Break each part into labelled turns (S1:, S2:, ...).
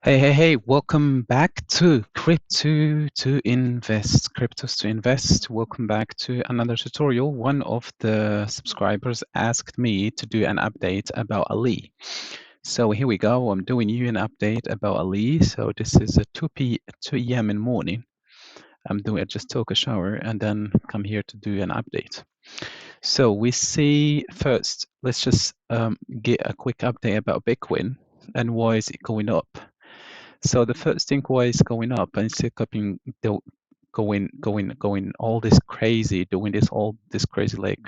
S1: Hey, welcome back to Cryptos to Invest. Welcome back to another tutorial. One of the subscribers asked me to do an update about Ali. So here we go. I'm doing you an update about Ali. So this is a 2 a.m. in the morning. I just took a shower and then come here to do an update. So we see first, let's just get a quick update about Bitcoin and why is it going up. So the first thing why it's going up and it's going all this crazy, doing all this crazy like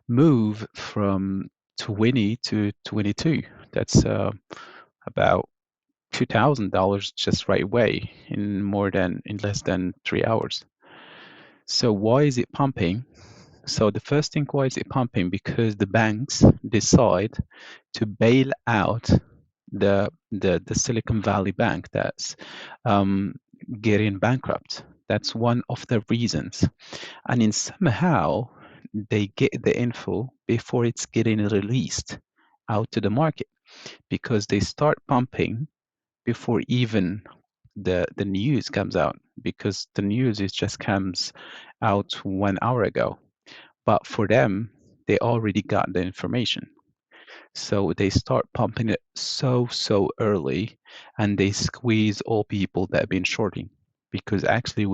S1: move from 20 to 22. That's about $2,000 just right away in less than 3 hours. So why is it pumping? So the first thing why is it pumping? Because the banks decide to bail out the Silicon Valley Bank that's getting bankrupt. That's one of the reasons. And in somehow they get the info before it's getting released out to the market because they start pumping before even the news comes out, because the news just comes out 1 hour ago. But for them, they already got the information. So they start pumping it so early, and they squeeze all people that have been shorting. Because actually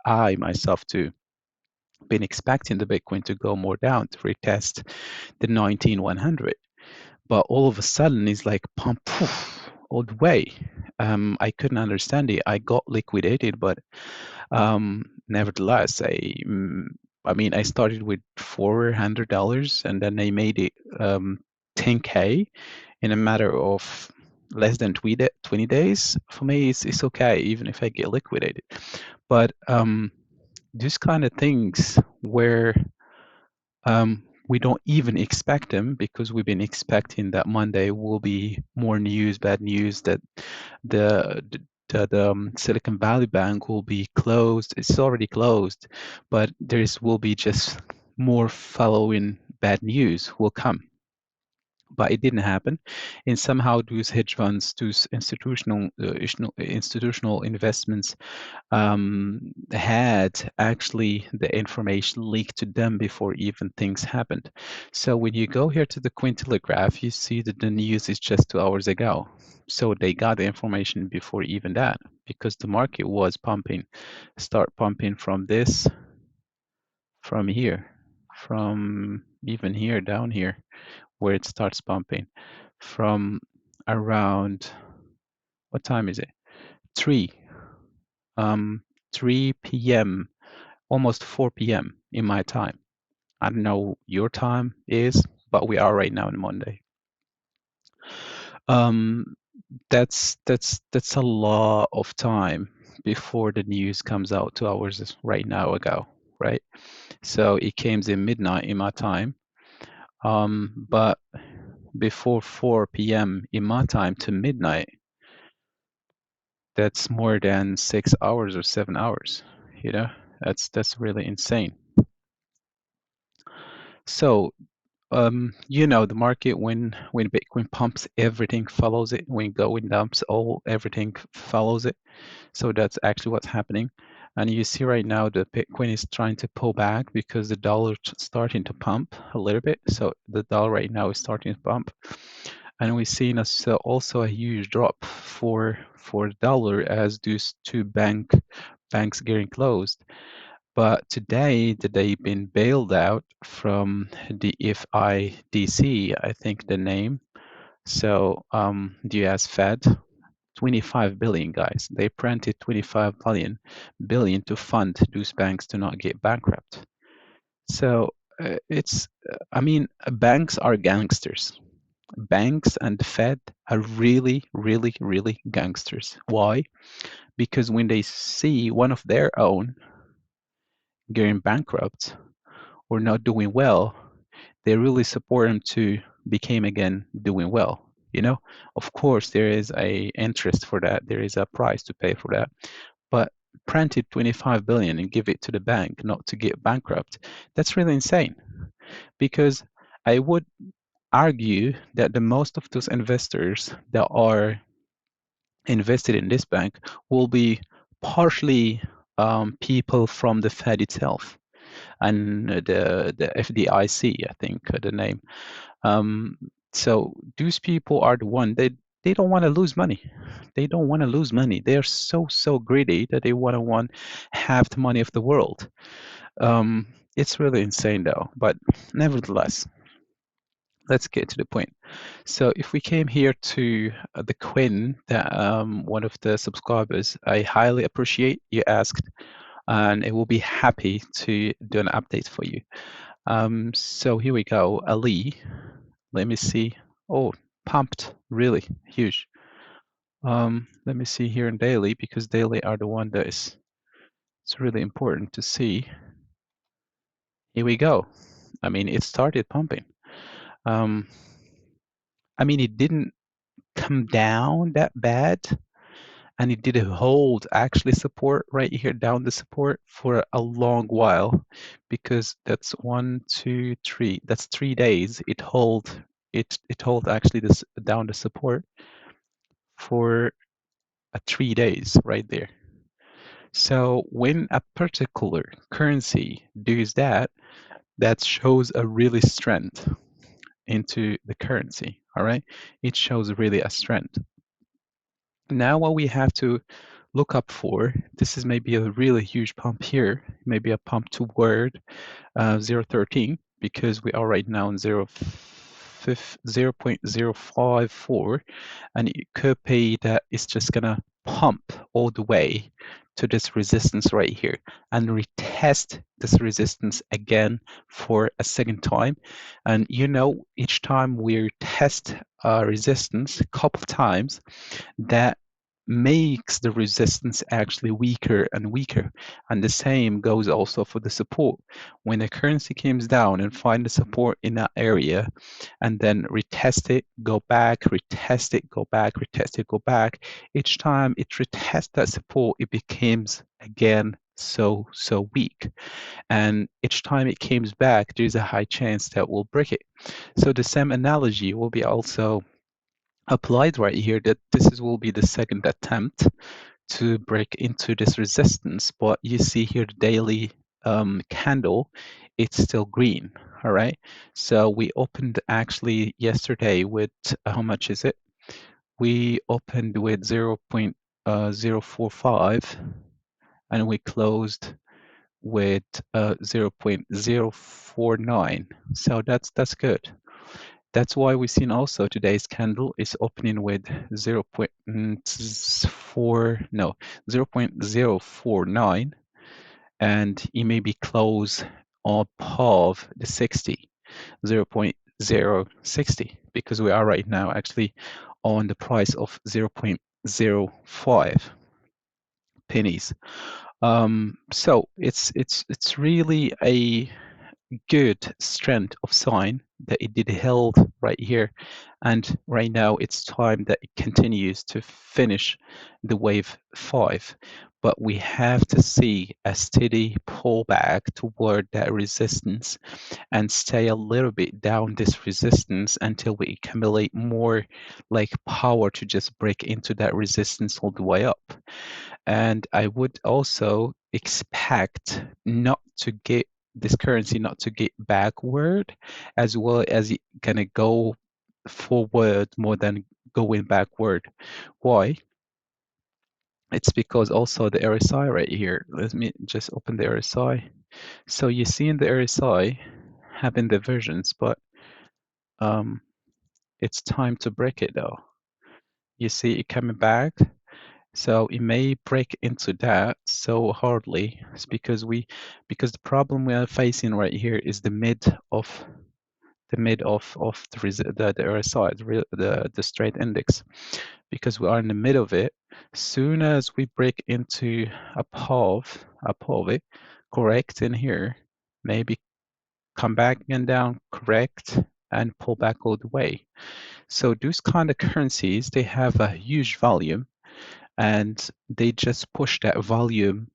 S1: I myself too, been expecting the Bitcoin to go more down to retest the 19,100. But all of a sudden it's like pump poof, all the way. I couldn't understand it. I got liquidated, but nevertheless, I mean, I started with $400 and then I made it 10K in a matter of less than 20 days. For me, it's okay, even if I get liquidated. But these kind of things where we don't even expect them, because we've been expecting that Monday will be more news, bad news, that the Silicon Valley Bank will be closed. It's already closed, but will be just more following bad news will come. But it didn't happen, and somehow those hedge funds, those institutional investments, had actually the information leaked to them before even things happened. So when you go here to the Cointelegraph, you see that the news is just 2 hours ago. So they got the information before even that, because the market was start pumping from here, from even here down here, where it starts pumping from around, what time is it? 3 3 p.m., almost 4 p.m. in my time. I don't know your time is, but we are right now on Monday. That's a lot of time before the news comes out. 2 hours right now ago, right? So it came in midnight in my time. But before 4 p.m. in my time to midnight, that's more than 6 hours or 7 hours. You know, that's really insane. So the market, when Bitcoin pumps, everything follows it. When going dumps, everything follows it. So that's actually what's happening. And you see right now the Bitcoin is trying to pull back because the dollar starting to pump a little bit. So the dollar right now is starting to pump, and we've seen also a huge drop for the dollar as those two banks getting closed. But today they've been bailed out from the FIDC, I think the name. So the US Fed, 25 billion, guys. They printed 25 billion to fund those banks to not get bankrupt. So I mean, banks are gangsters. Banks and the Fed are really, really, really gangsters. Why? Because when they see one of their own getting bankrupt or not doing well, they really support him to become again doing well. Of course, there is a interest for that. There is a price to pay for that. But printed 25 billion and give it to the bank not to get bankrupt, that's really insane. Because I would argue that the most of those investors that are invested in this bank will be partially people from the Fed itself and the FDIC, I think the name. Um, so those people are the one they don't want to lose money. They don't want to lose money. They are so greedy that they want half the money of the world. It's really insane though. But nevertheless, let's get to the point. So if we came here to the Quinn, that one of the subscribers, I highly appreciate you asked, and it will be happy to do an update for you. So here we go, Ali. Let me see. Oh, pumped, really huge. Let me see here in daily because daily are the one that is it's really important to see. Here we go. I mean, it started pumping. Um, I mean, it didn't come down that bad, and it did hold actually support right here down the support for a long while, because that's 1, 2, 3. That's 3 days. It hold actually this down the support for 3 days right there. So when a particular currency does that, that shows a really strength into the currency. All right, it shows really a strength. Now what we have to look up for, this is maybe a really huge pump here, maybe a pump toward 0.13, because we are right now in 0.054, and it could be that it's just gonna pump all the way to this resistance right here and retest this resistance again for a second time. And each time we test resistance a couple of times, that makes the resistance actually weaker and weaker. And the same goes also for the support. When the currency comes down and find the support in that area and then retest it, go back, retest it, go back, retest it, go back, each time it retests that support, it becomes again so weak. And each time it comes back, there's a high chance that we'll break it. So the same analogy will be also applied right here, that will be the second attempt to break into this resistance, but you see here the daily candle, it's still green. All right, so we opened actually yesterday with how much is it? We opened with 0.045 and we closed with 0.049. So that's good. That's why we've seen also today's candle is opening with 0.049, and it may be close above the 60, 0.060, because we are right now actually on the price of 0.05 pennies. So it's really a good strength of sign that it did held right here, and right now it's time that it continues to finish the wave 5, but we have to see a steady pullback toward that resistance and stay a little bit down this resistance until we accumulate more like power to just break into that resistance all the way up. And I would also expect not to get this currency not to get backward, as well as it gonna go forward more than going backward. Why? It's because also the RSI right here. Let me just open the RSI. So you see in the RSI having divergence, but it's time to break it though. You see it coming back. So it may break into that so hardly. It's because the problem we are facing right here is the mid of the RSI, the straight index, because we are in the middle of it. Soon as we break into above it, correct in here, maybe come back and down, correct, and pull back all the way. So those kind of currencies, they have a huge volume, and they just push that volume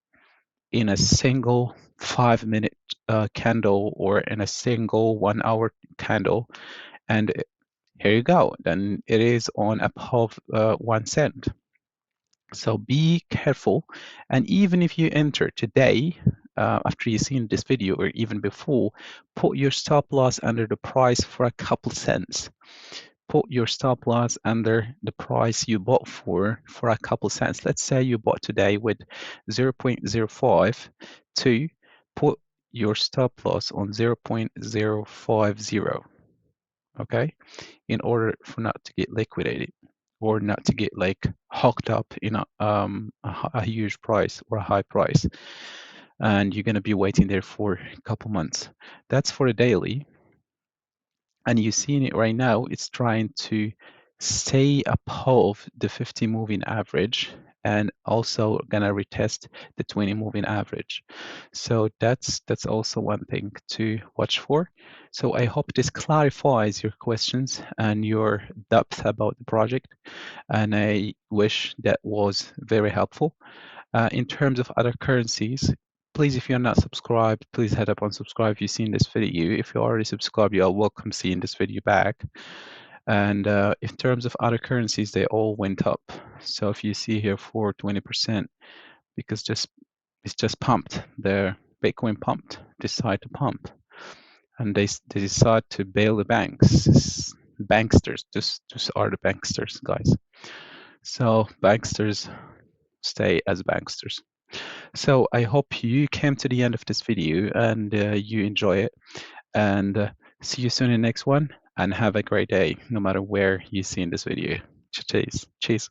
S1: in a single 5-minute candle or in a single 1-hour candle, and here you go. Then it is on above 1 cent. So be careful. And even if you enter today, after you've seen this video or even before, put your stop loss under the price for a couple cents. Put your stop loss under the price you bought for a couple cents. Let's say you bought today with 0.05 to put your stop loss on 0.050, okay, in order for not to get liquidated or not to get like hooked up in a huge price or a high price, and you're going to be waiting there for a couple months. That's for a daily. And you're seeing it right now, it's trying to stay above the 50 moving average and also gonna retest the 20 moving average. So that's also one thing to watch for. So I hope this clarifies your questions and your depth about the project, and I wish that was very helpful. In terms of other currencies, please, if you're not subscribed, please head up on subscribe if you've seen this video. If you're already subscribed, you're welcome seeing this video back. And in terms of other currencies, they all went up. So if you see here for 20%, because it's just pumped. Their Bitcoin pumped, decide to pump. And they decide to bail the banks. Banksters, just are the banksters, guys. So banksters stay as banksters. So I hope you came to the end of this video and you enjoy it. And see you soon in the next one. And have a great day, no matter where you see in this video. Cheers. Cheers.